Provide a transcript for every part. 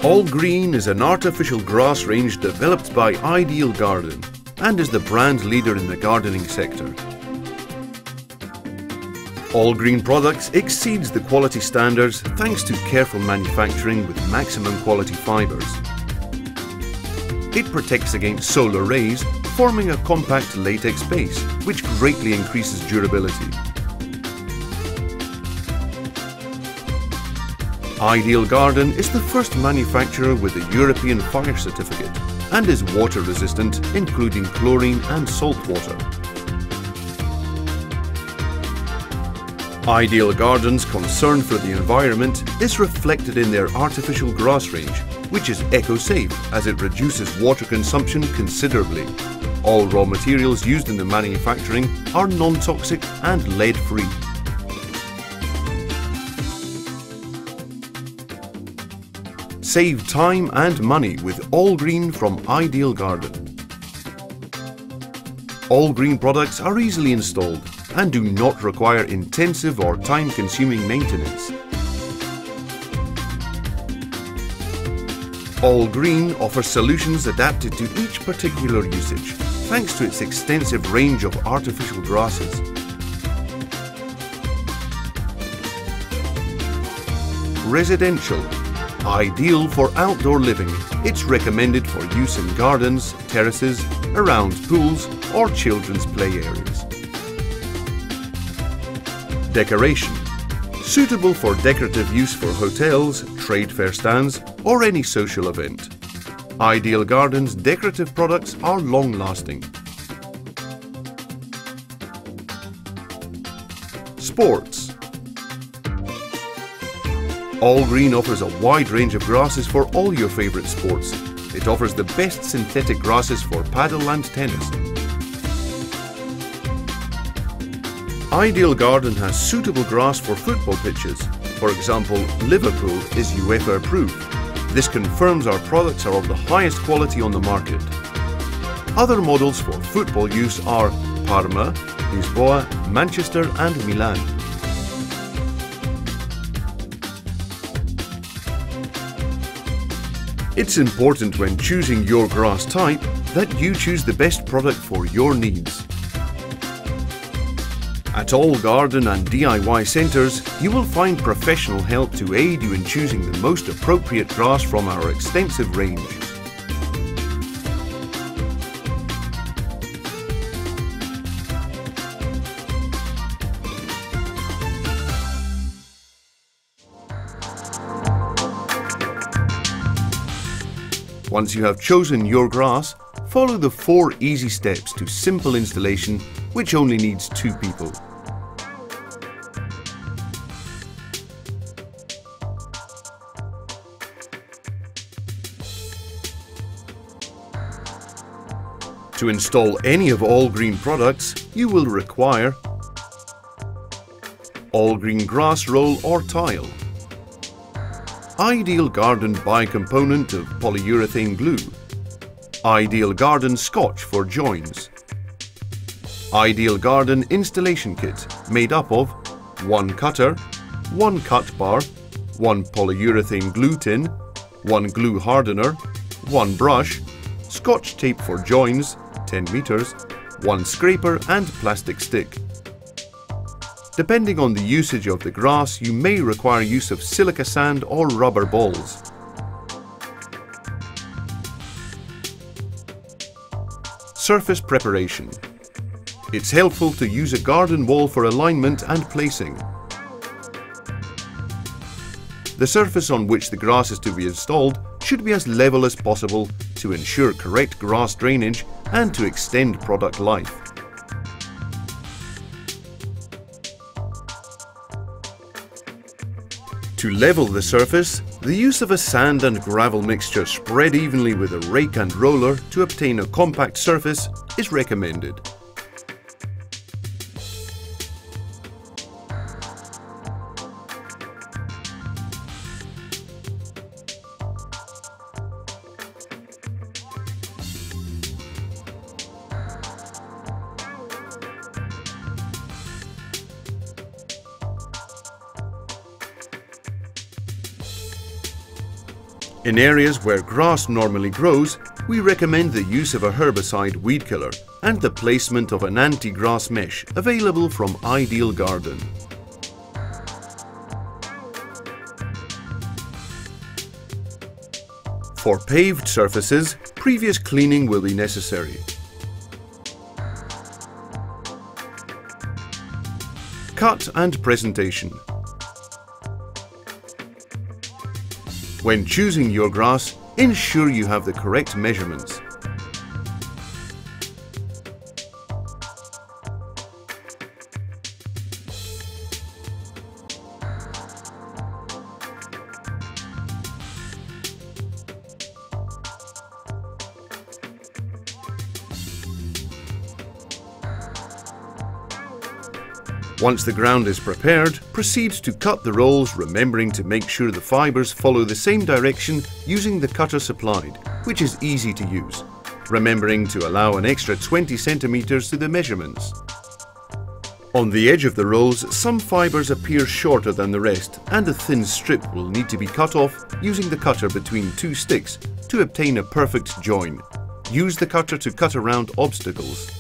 All Green is an artificial grass range developed by Ideal Garden and is the brand leader in the gardening sector. All Green products exceeds the quality standards thanks to careful manufacturing with maximum quality fibres. It protects against solar rays, forming a compact latex base, which greatly increases durability. Ideal Garden is the first manufacturer with a European fire certificate and is water resistant, including chlorine and salt water. Ideal Garden's concern for the environment is reflected in their artificial grass range, which is eco-safe as it reduces water consumption considerably. All raw materials used in the manufacturing are non-toxic and lead-free. Save time and money with All Green from Ideal Garden. All Green products are easily installed and do not require intensive or time-consuming maintenance. All Green offers solutions adapted to each particular usage, thanks to its extensive range of artificial grasses. Residential. Ideal for outdoor living, it's recommended for use in gardens, terraces, around pools or children's play areas. Decoration. Suitable for decorative use for hotels, trade fair stands or any social event. Ideal Garden's decorative products are long-lasting. Sports. All Green offers a wide range of grasses for all your favourite sports. It offers the best synthetic grasses for paddle and tennis. Ideal Garden has suitable grass for football pitches. For example, Liverpool is UEFA approved. This confirms our products are of the highest quality on the market. Other models for football use are Parma, Lisboa, Manchester and Milan. It's important when choosing your grass type that you choose the best product for your needs. At all garden and DIY centres, you will find professional help to aid you in choosing the most appropriate grass from our extensive range. Once you have chosen your grass, follow the 4 easy steps to simple installation, which only needs 2 people. To install any of All Green products, you will require All Green grass roll or tile, Ideal Garden bicomponent of polyurethane glue, Ideal Garden scotch for joins, Ideal Garden installation kit made up of 1 cutter, 1 cut bar, 1 polyurethane glue tin, 1 glue hardener, 1 brush, scotch tape for joins, 10 meters, 1 scraper and plastic stick. Depending on the usage of the grass, you may require use of silica sand or rubber balls. Surface preparation. It's helpful to use a garden wall for alignment and placing. The surface on which the grass is to be installed should be as level as possible to ensure correct grass drainage and to extend product life. To level the surface, the use of a sand and gravel mixture spread evenly with a rake and roller to obtain a compact surface is recommended. In areas where grass normally grows, we recommend the use of a herbicide weed killer and the placement of an anti-grass mesh available from Ideal Garden. For paved surfaces, previous cleaning will be necessary. Cut and presentation. When choosing your grass, ensure you have the correct measurements. Once the ground is prepared, proceed to cut the rolls, remembering to make sure the fibres follow the same direction using the cutter supplied, which is easy to use, remembering to allow an extra 20 centimeters to the measurements. On the edge of the rolls, some fibres appear shorter than the rest, and a thin strip will need to be cut off using the cutter between two sticks to obtain a perfect join. Use the cutter to cut around obstacles.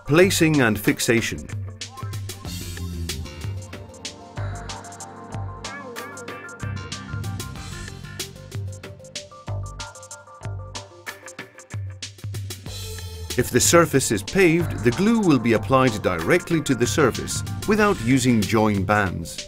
Placing and fixation. If the surface is paved, the glue will be applied directly to the surface without using join bands.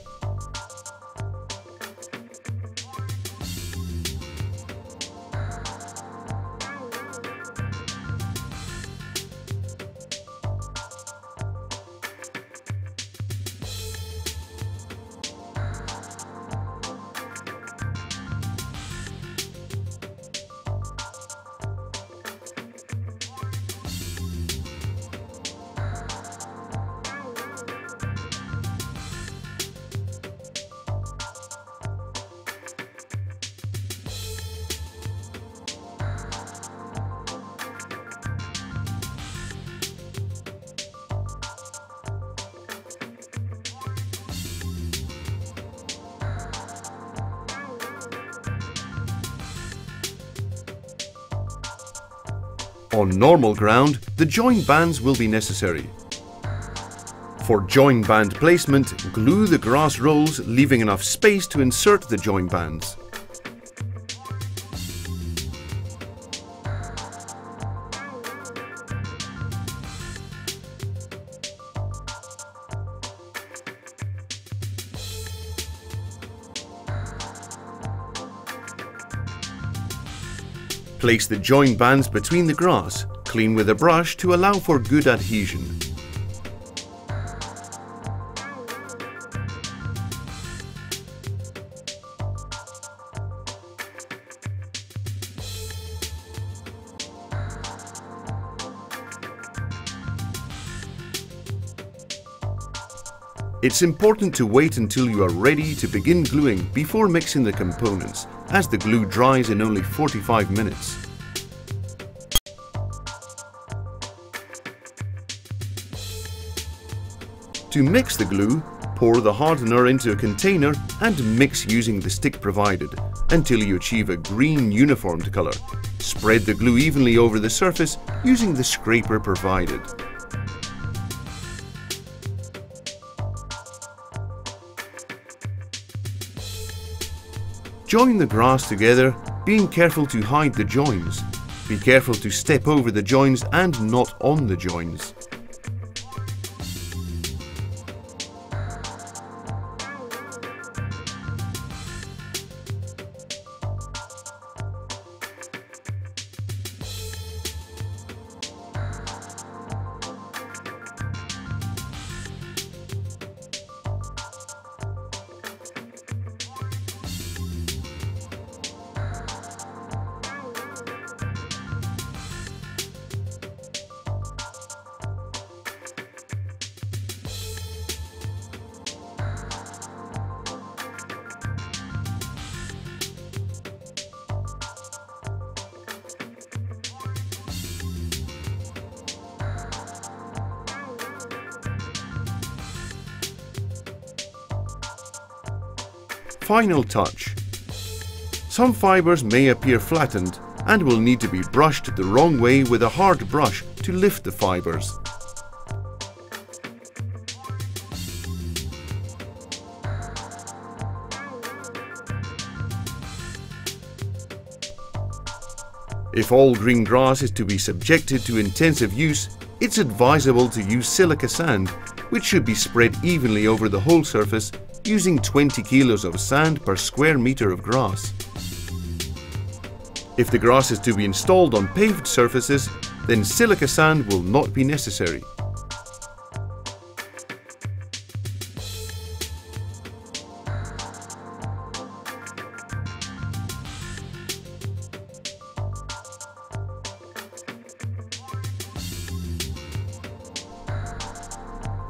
On normal ground, the join bands will be necessary. For join band placement, glue the grass rolls, leaving enough space to insert the join bands. Place the join bands between the grass, clean with a brush to allow for good adhesion. It's important to wait until you are ready to begin gluing before mixing the components, as the glue dries in only 45 minutes. To mix the glue, pour the hardener into a container and mix using the stick provided until you achieve a green uniformed color. Spread the glue evenly over the surface using the scraper provided. Join the grass together, being careful to hide the joins. Be careful to step over the joins and not on the joins. Final touch. Some fibers may appear flattened and will need to be brushed the wrong way with a hard brush to lift the fibers. If all green grass is to be subjected to intensive use, it's advisable to use silica sand, which should be spread evenly over the whole surface using 20 kilos of sand per square meter of grass. If the grass is to be installed on paved surfaces, then silica sand will not be necessary.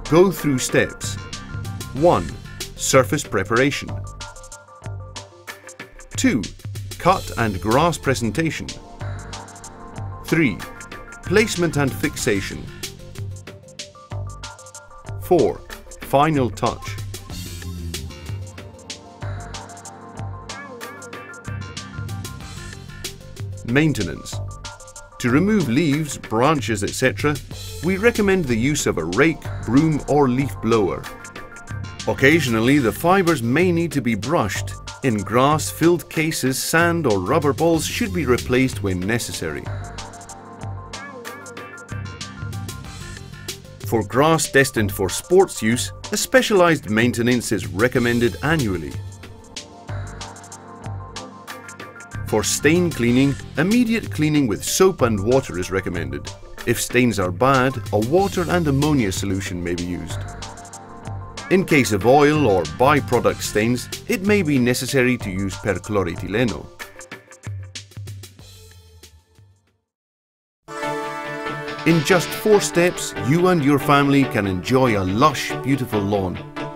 Go through steps. 1. Surface preparation. 2. Cut and grass presentation. 3. Placement and fixation. 4. Final touch. Maintenance. To remove leaves, branches, etc., we recommend the use of a rake, broom or leaf blower. Occasionally, the fibers may need to be brushed. In grass-filled cases, sand or rubber balls should be replaced when necessary. For grass destined for sports use, a specialized maintenance is recommended annually. For stain cleaning, immediate cleaning with soap and water is recommended. If stains are bad, a water and ammonia solution may be used. In case of oil or byproduct stains, it may be necessary to use perchloroethyleno. In just 4 steps, you and your family can enjoy a lush, beautiful lawn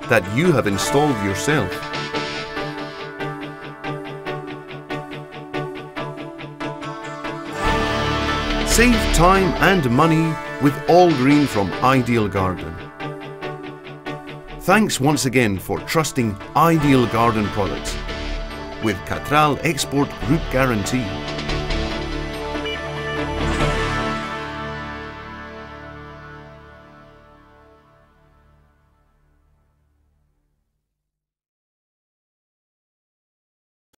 that you have installed yourself. Save time and money with all green from Ideal Garden. Thanks once again for trusting Ideal Garden products with Catral Export Group Guarantee.